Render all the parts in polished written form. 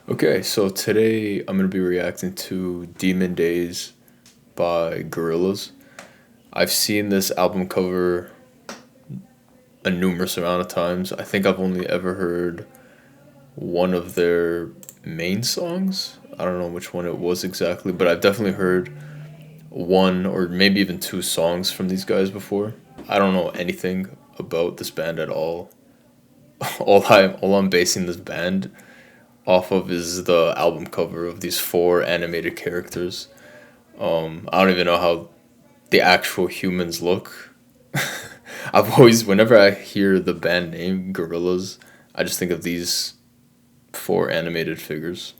Okay, so today I'm gonna be reacting to Demon Days by Gorillaz. I've seen this album cover a numerous amount of times. I think I've only ever heard one of their main songs. I don't know which one it was exactly, but I've definitely heard one or maybe even two songs from these guys before. I don't know anything about this band at all. All I'm basing this band off of is the album cover of these four animated characters. I don't even know how the actual humans look. Whenever I hear the band name Gorillaz, I just think of these four animated figures.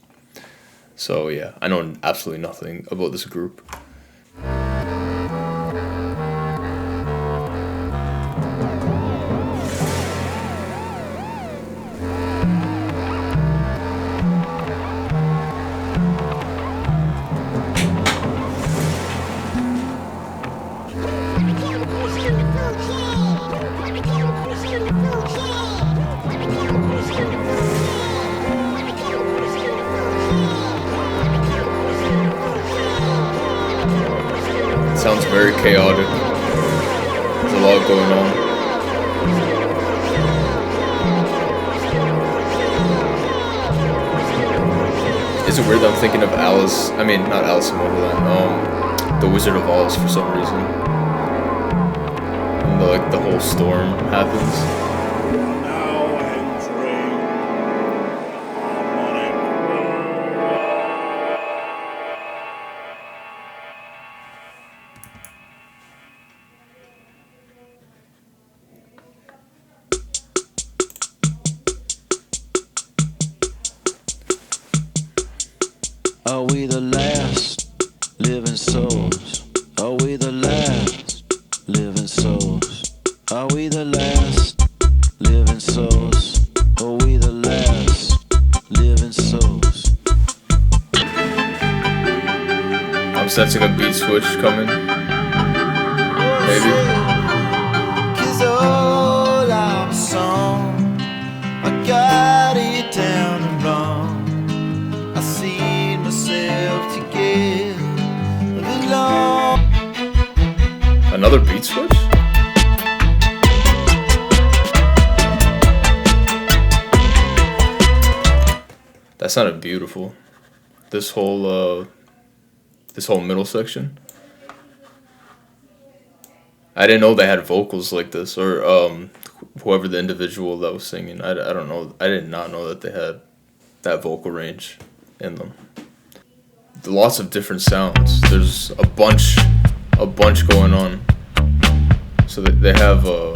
So yeah, I know absolutely nothing about this group. Sounds very chaotic. There's a lot going on. Is it weird that I'm thinking of not Alice in Wonderland, The Wizard of Oz for some reason. And the whole storm happens. Are we the last living souls? Are we the last living souls? Are we the last living souls? Are we the last living souls? I'm sensing a beat switch coming. Maybe. 'Cause all our song, I got it down and wrong. I see myself to get along. Another beat switch? That sounded beautiful. This whole middle section. I didn't know they had vocals like this, or whoever the individual that was singing. I don't know. I did not know that they had that vocal range in them. Lots of different sounds. There's a bunch going on. So they have a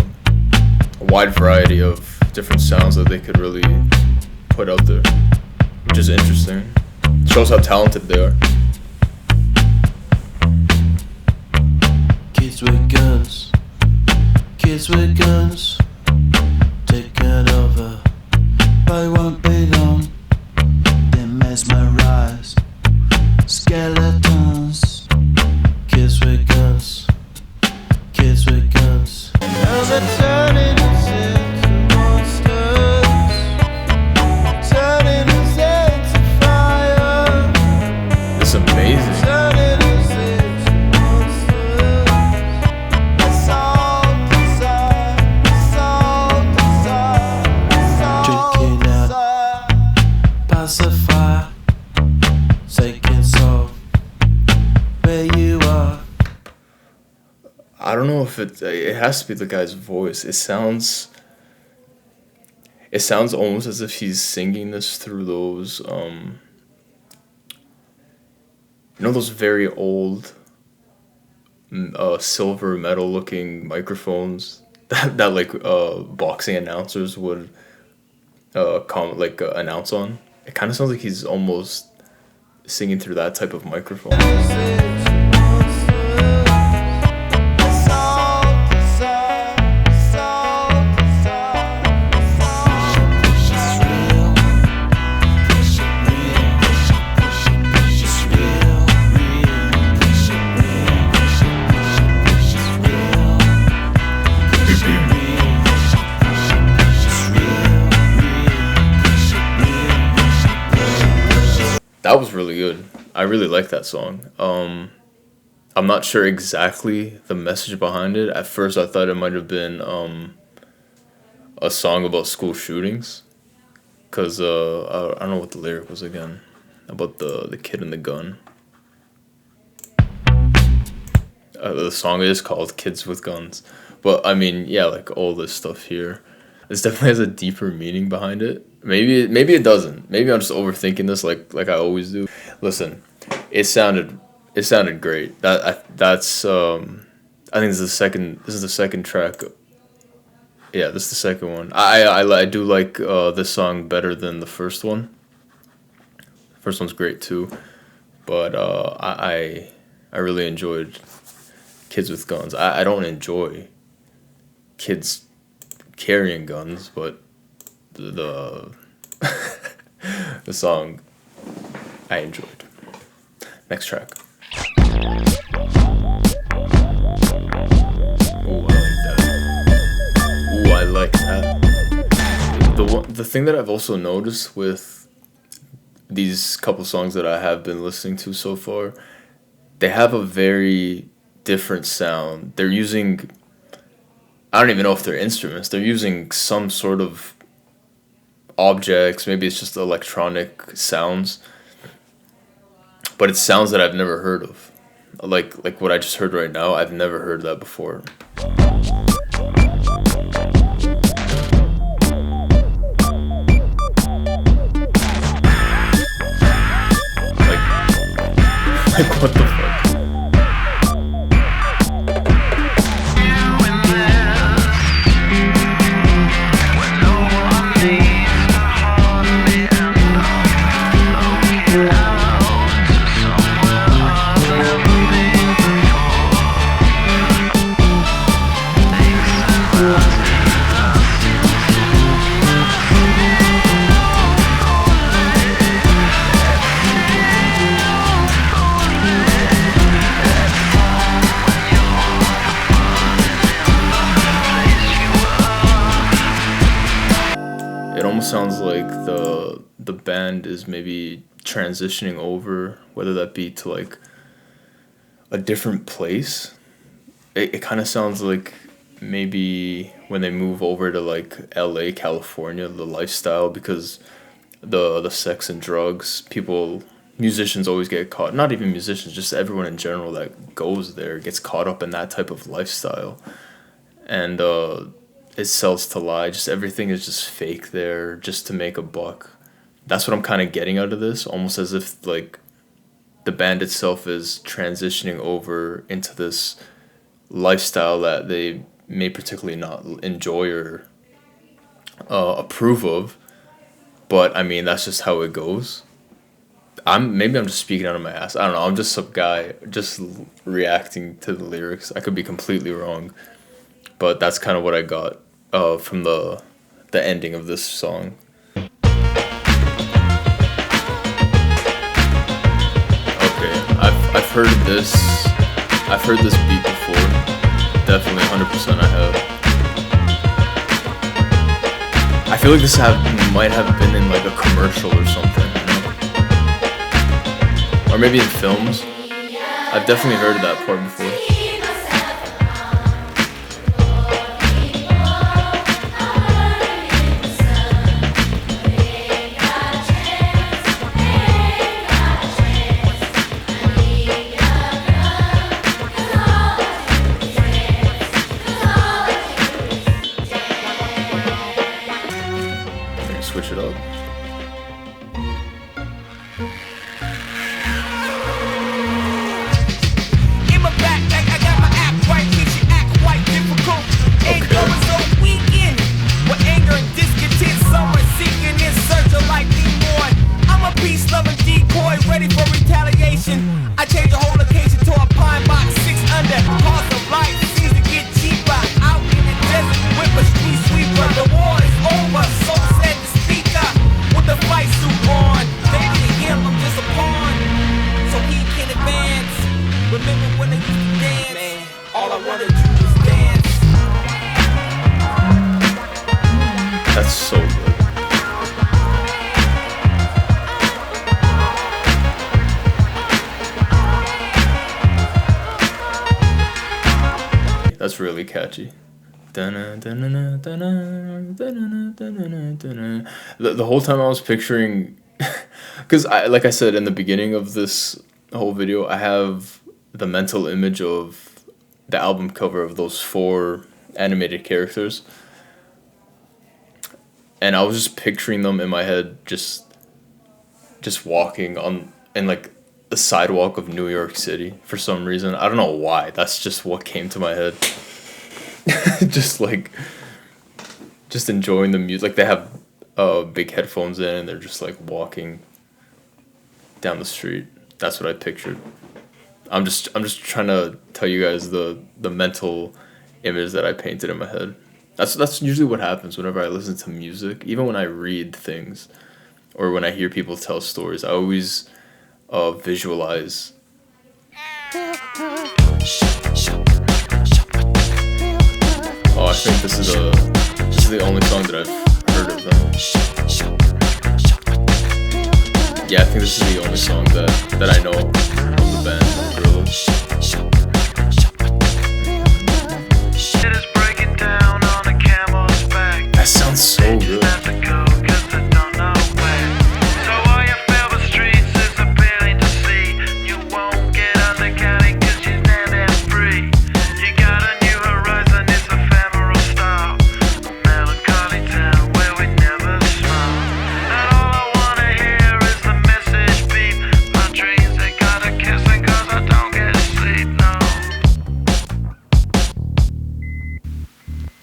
wide variety of different sounds that they could really put out there, which is interesting. Shows how talented they are. Kids with guns, kids with guns, taken over, but it won't be long. They mesmerize skeletons. Kids with guns, kids with guns. Now they're turning us into monsters, turning us into fire. It's amazing. Turning us into monsters. It's all desire, it's all desire, it's all drinking out, pacify, taking soul where you are. I don't know if it has to be the guy's voice. It sounds almost as if he's singing this through those those very old silver metal looking microphones that boxing announcers would announce on. It kind of sounds like he's almost singing through that type of microphone. That was really good. I really like that song. I'm not sure exactly the message behind it. At first, I thought it might have been a song about school shootings, cause I don't know what the lyric was again, about the kid and the gun. The song is called "Kids with Guns," but I mean, yeah, like all this stuff here, this definitely has a deeper meaning behind it. Maybe it doesn't. Maybe I'm just overthinking this, like I always do. Listen, it sounded it sounded great. That's I think this is the second track. Yeah, this is the second one. I do like this song better than the first one. First one's great too, but I really enjoyed Kids with Guns. I don't enjoy kids carrying guns, but the the song I enjoyed. Next track. Ooh, I like that. The thing that I've also noticed with these couple songs that I have been listening to so far, they have a very different sound. They're using, I don't even know if they're instruments. They're using some sort of objects. Maybe it's just electronic sounds, but it's sounds that I've never heard of. Like what I just heard right now, I've never heard that before. Like what the fuck? It almost sounds like the band is maybe transitioning over, whether that be to like a different place. It kind of sounds like maybe when they move over to like LA, California, the lifestyle, because the sex and drugs, musicians always get caught, not even musicians, just everyone in general that goes there gets caught up in that type of lifestyle. And it sells to lie. Just everything is just fake there, just to make a buck. That's what I'm kind of getting out of this, almost as if like the band itself is transitioning over into this lifestyle that they may particularly not enjoy or approve of. But I mean, that's just how it goes. Maybe I'm just speaking out of my ass. I don't know. I'm just some guy just reacting to the lyrics. I could be completely wrong, but that's kind of what I got from the ending of this song. Okay, I've heard this. I've heard this beat before. Definitely, 100% I have. I feel like this might have been in like a commercial or something, you know? Or maybe in films. I've definitely heard of that part before. Switch it up. In my backpack, That's really catchy. The whole time I was picturing, because like I said in the beginning of this whole video, I have the mental image of the album cover of those four animated characters, and I was just picturing them in my head, just walking on in like the sidewalk of New York City for some reason. I don't know why. That's just what came to my head. just like just enjoying the music. Like they have big headphones in and they're just like walking down the street. That's what I pictured. I'm just trying to tell you guys the mental image that I painted in my head. That's usually what happens whenever I listen to music. Even when I read things or when I hear people tell stories, I always visualize. Oh, I think this is the only song that I've heard of them. Yeah, I think this is the only song that I know of the band, Gorillaz. That sounds so good.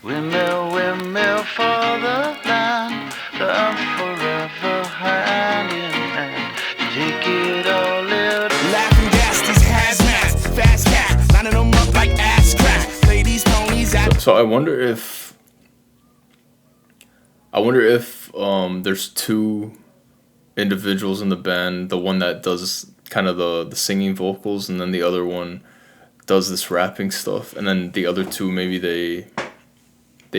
Windmill for the land, love forever hand in hand. Take it all out. Laughing gas, these hazmats, fast cats, lining them up like ass crack. Play these ponies out. So I wonder if there's two individuals in the band, the one that does kind of the singing vocals and then the other one does this rapping stuff, and then the other two maybe they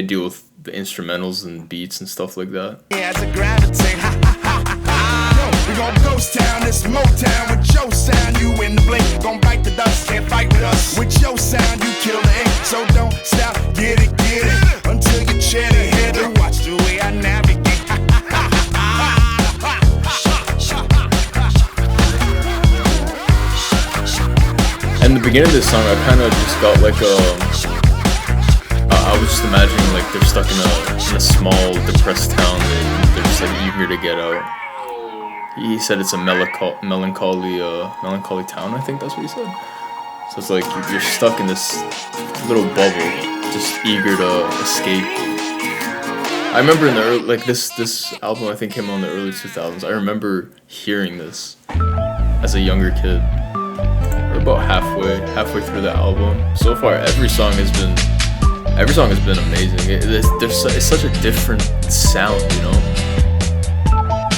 deal with the instrumentals and beats and stuff like that. Yeah, it's a gravity. Ha ha ha ha ha. No, we gon' ghost town, this Motown with your sound. You in the blink, gon' bite the dust, can't fight with us. With your sound, you kill the ink. So don't stop, get it until you chat ahead and watch the way I navigate. And the beginning of this song, I kind of just got like I was just imagining like they're stuck in a small depressed town and they're just like eager to get out. He said it's a melancholy town. I think that's what he said. So it's like you're stuck in this little bubble, just eager to escape. I remember in the early, like this album I think came out in the early 2000s. I remember hearing this as a younger kid. We're about halfway through the album. So far, every song has been amazing. It's such a different sound, you know.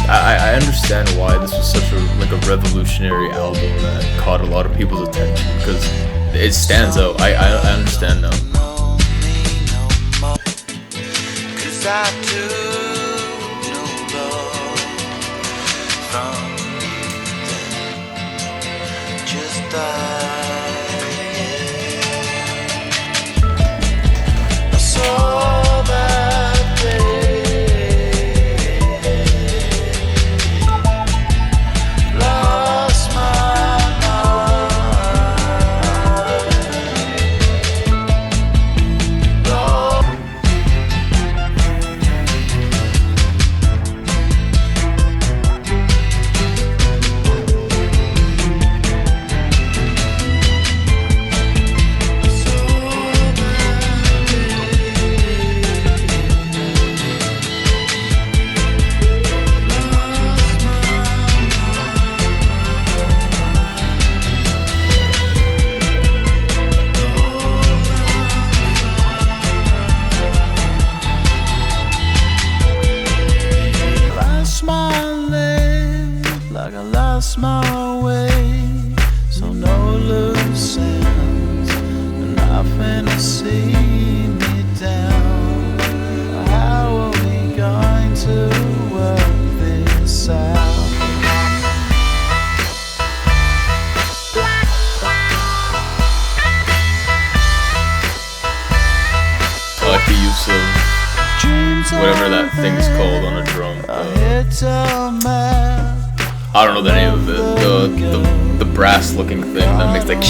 I understand why this was such a revolutionary album that caught a lot of people's attention because it stands out. I understand now. Cause I do know love from just I saw that day, lost my lost my way, so no loose ends, nothing to see me down. How are we going to work this out? thing's called on a drum. I don't know the name of it. The brass looking thing that makes like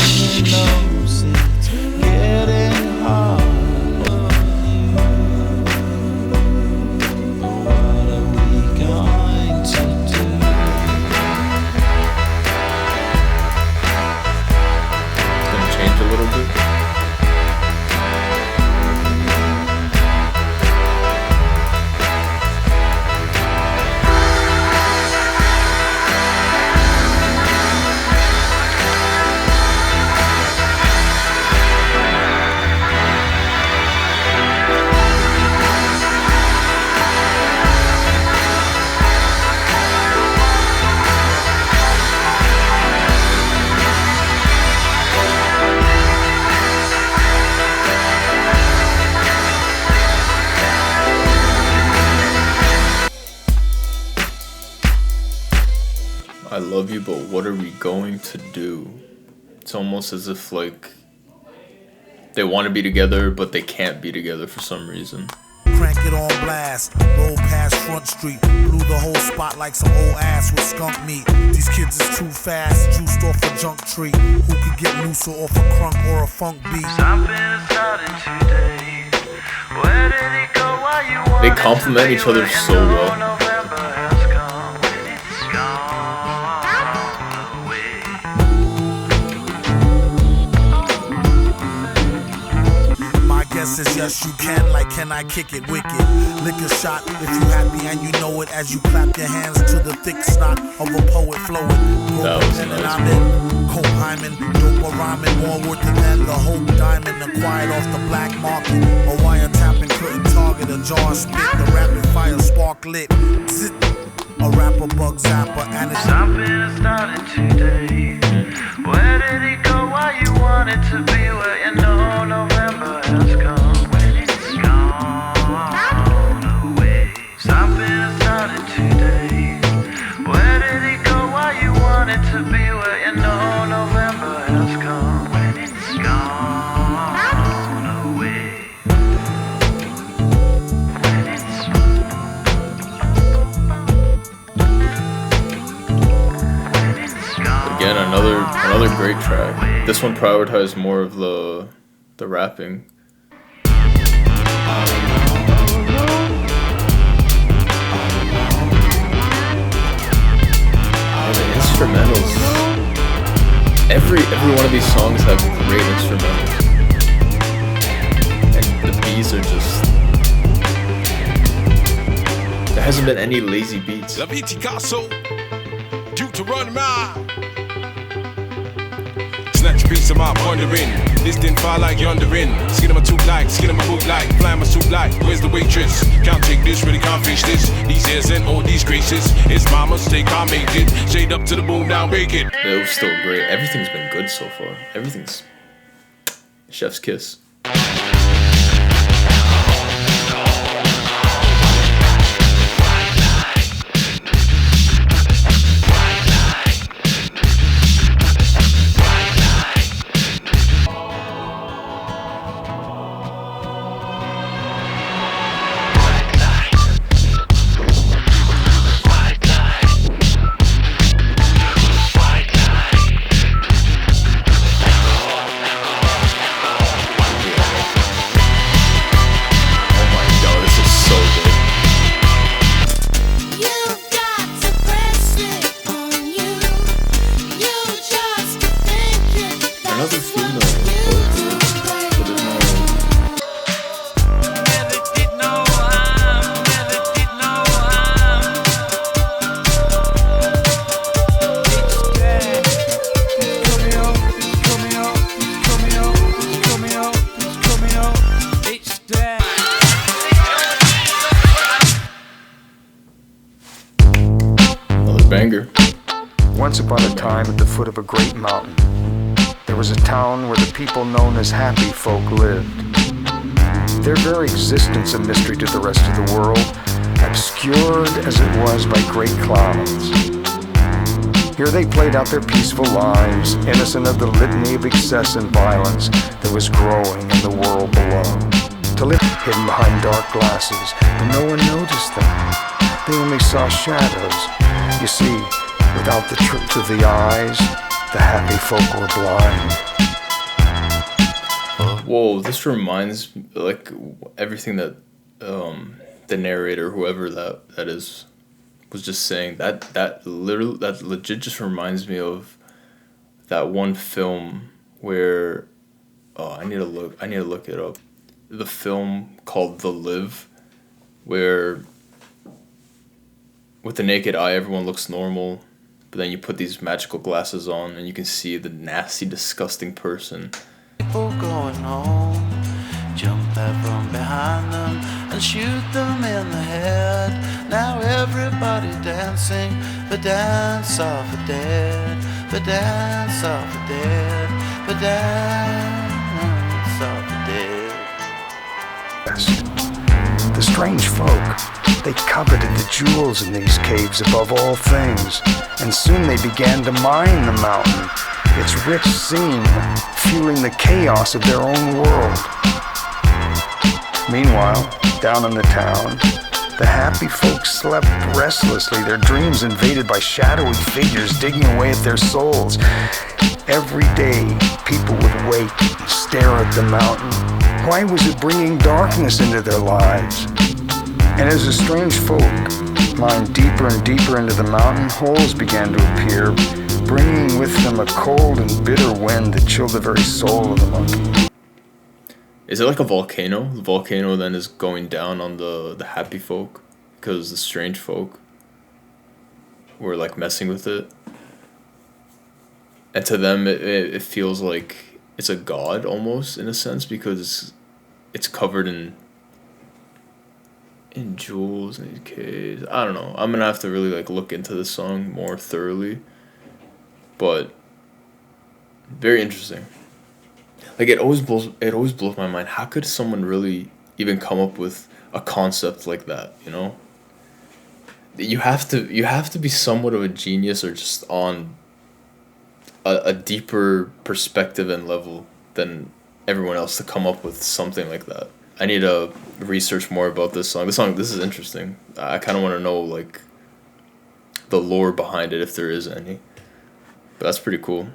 I love you, but what are we going to do? It's almost as if like they want to be together, but they can't be together for some reason. Crank it on blast, roll past Front Street, blew the whole spot like some old ass with skunk meat. These kids is too fast, juiced off a junk tree. Who could get looser off a crunk or a funk beat? They complement each other so well. Says yes you can, like can I kick it wicked? Lick a shot if you happy and you know it as you clap your hands to the thick snot of a poet flowing. That was nice. I'm in Cope Hyman, dope rhyming, more worth than the Hope Diamond, acquired off the black market. A wiretapping couldn't target a jar spit, the rapid fire spark lit. Zit. A rapper bug zapper and it's something started today. Where did he go? Why you wanted to be where you know November has come? When it's gone away. Something started today. Where did he go? Why you wanted to be where you know November has come? When it's gone away. When it's Again, another great track. This one prioritized more of the rapping. And the instrumentals. Every one of these songs have great instrumentals. And the beats are just... There hasn't been any lazy beats. La Viticasso, due to run my snatch a piece of my pondering. This didn't fall like yondering. Skin of my tooth like, skin of my boot like, flying my suit like. Where's the waitress? Can't take this, really can't face this. These airs and all these graces. It's my mistake, I made it. Shade up to the boom, now make it. It was still great. Everything's been good so far. Everything's chef's kiss. Banger. Once upon a time, at the foot of a great mountain, there was a town where the people known as happy folk lived. Their very existence a mystery to the rest of the world, obscured as it was by great clouds. Here they played out their peaceful lives, innocent of the litany of excess and violence that was growing in the world below. to live hidden behind dark glasses, but no one noticed them. They only saw shadows. You see, without the truth of the eyes, the happy folk were blind. Whoa, this reminds me, like, everything that the narrator, whoever that is, was just saying. That legit just reminds me of that one film where, I need to look it up. The film called The Live, where with the naked eye everyone looks normal, but then you put these magical glasses on and you can see the nasty, disgusting person. People going home, jump out from behind them and shoot them in the head. Now everybody dancing the dance of the dead, the dance of the dead, the dance of the dead. The strange folk, they coveted the jewels in these caves above all things, and soon they began to mine the mountain, its rich scene, fueling the chaos of their own world. Meanwhile, down in the town, the happy folks slept restlessly, their dreams invaded by shadowy figures digging away at their souls. Every day, people would wake and stare at the mountain. Why was it bringing darkness into their lives? And as the strange folk climbed deeper and deeper into the mountain, holes began to appear, bringing with them a cold and bitter wind that chilled the very soul of the monkey. Is it like a volcano? The volcano then is going down on the happy folk because the strange folk were like messing with it. And to them, it feels like it's a god almost in a sense because it's covered in jewels and caves. I don't know. I'm gonna have to really like look into this song more thoroughly. But very interesting. Like it always blows my mind. How could someone really even come up with a concept like that, you know? You have to be somewhat of a genius or just on a deeper perspective and level than everyone else to come up with something like that. I need to research more about this song. This is interesting. I kind of want to know like the lore behind it if there is any. But that's pretty cool.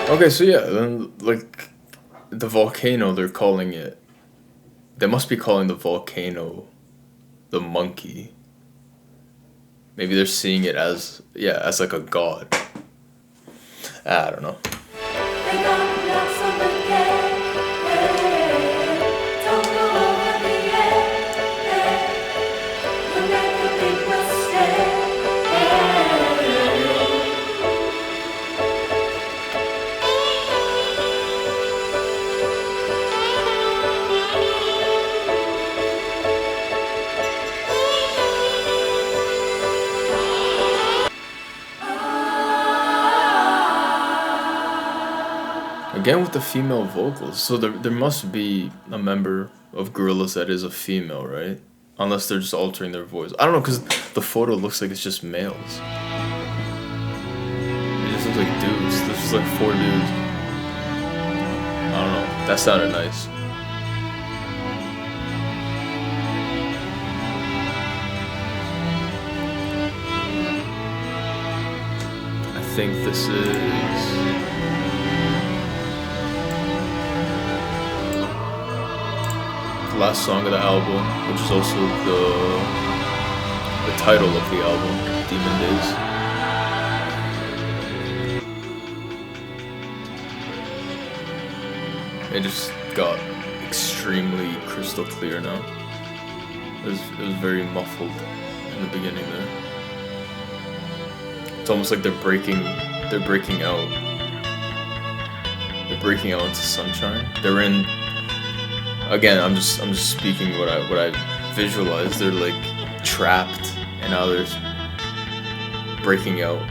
Okay, so yeah, then like the volcano, they must be calling the volcano the monkey. Maybe they're seeing it as like a god. I don't know. Again with the female vocals, so there must be a member of Gorillaz that is a female, right? Unless they're just altering their voice. I don't know, because the photo looks like it's just males. It just looks like dudes. There's just like 4 dudes. I don't know. That sounded nice. I think this is... last song of the album, which is also the title of the album, Demon Dayz. It just got extremely crystal clear now. It was very muffled in the beginning there. It's almost like they're breaking out. They're breaking out into sunshine. They're in. Again, I'm just speaking what I visualize. They're like trapped, and now they're breaking out.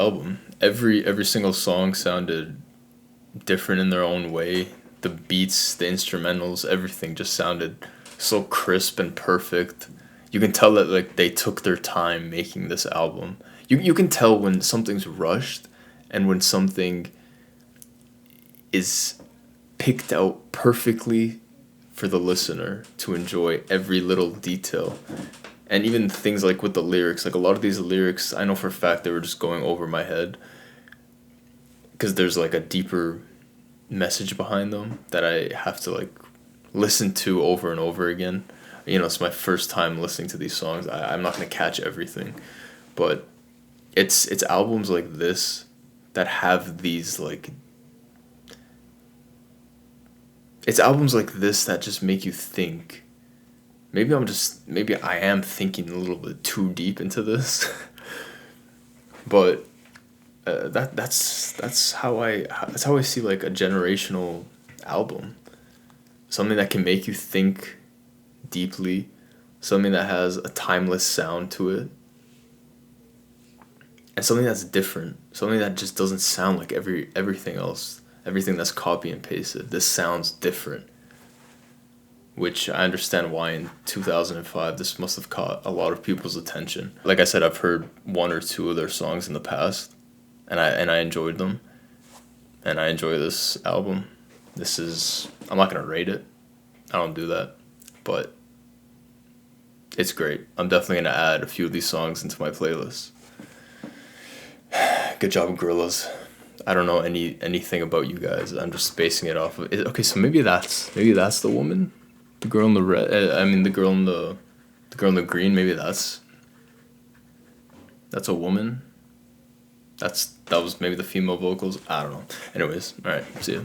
album. Every single song sounded different in their own way. The beats, the instrumentals, everything just sounded so crisp and perfect. You can tell that like they took their time making this album. You can tell when something's rushed and when something is picked out perfectly for the listener to enjoy every little detail. And even things like with the lyrics, like a lot of these lyrics, I know for a fact they were just going over my head because there's like a deeper message behind them that I have to like listen to over and over again. You know, it's my first time listening to these songs. I'm not going to catch everything, but it's albums like this that have these like, it's albums like this that just make you think. Maybe I am thinking a little bit too deep into this, but that's how I see like a generational album, something that can make you think deeply, something that has a timeless sound to it, and something that's different, something that just doesn't sound like everything else, everything that's copy and pasted. This sounds different, which I understand why in 2005 this must have caught a lot of people's attention. Like I said, I've heard one or two of their songs in the past, and I enjoyed them, and I enjoy this album. I'm not gonna rate it, I don't do that, but it's great. I'm definitely gonna add a few of these songs into my playlist. Good job, Gorillaz. I don't know anything about you guys. I'm just basing it off of it. Okay, so maybe that's the woman. The girl in the red. The girl in the green. Maybe that's a woman. That was maybe the female vocals. I don't know. Anyways, all right. See ya.